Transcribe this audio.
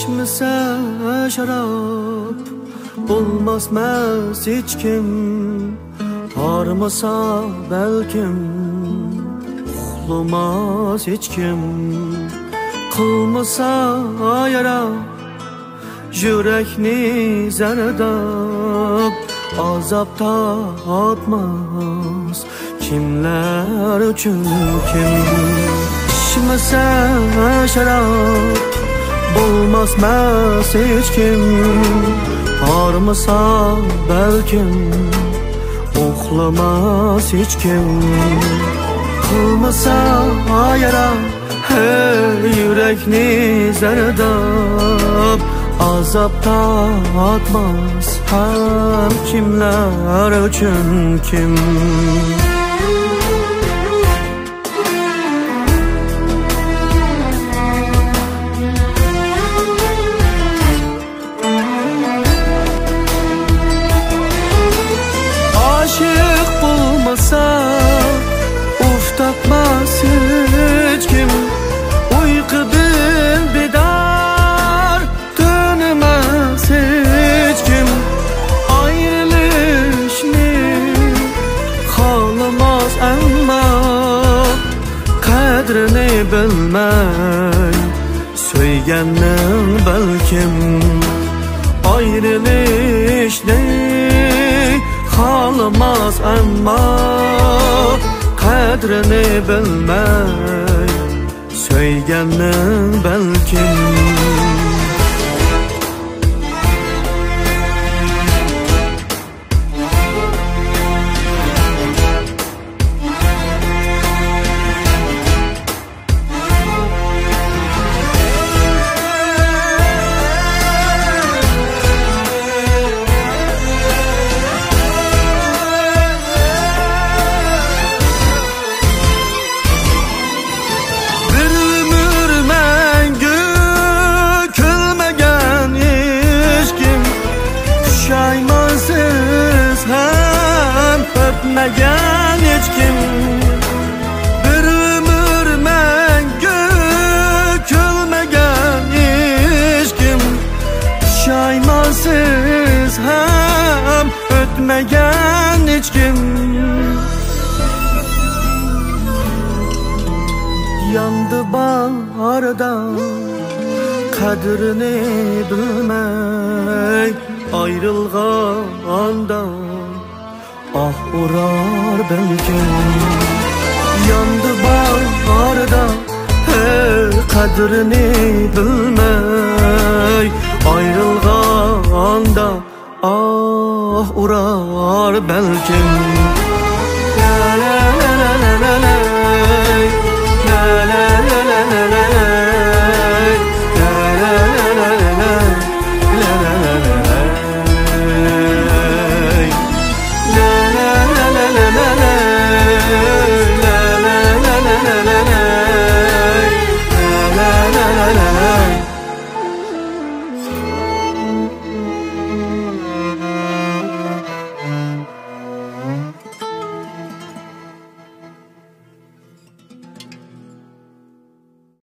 İçmese şarap bulmaz hiç kim, ağrımasa belkim uxlamaz hiç kim. Kılmasa yara yürekni zerdab, azap tatmaz kimler üçün kim. İçmese şarap bulmaz hiç kim, ağrımasa belkim uxlamaz hiç kim. Kılmasa yara yürekni zerdab, azap tatmaz hem kimler üçün kim. Aşık bulmasa uf tapmaz hiç kim, uykudan bedar dönmez hiç kim. Ayrılışını kalamaz ama kadrini bilmey söygenin belkim. Ayrılışını kalamaz ama kadrini bilmey söygenin belkim. Öpmegen hiç kim, bir ömür mengü külmegen hiç kim. Şaymansız hem ötmegen hiç kim. Yandı baharda kadrini bilmey, ayrılğanda ah urar belkim. Yandı baharda kadrini bilmey, ayrılğanda ah urar belkim.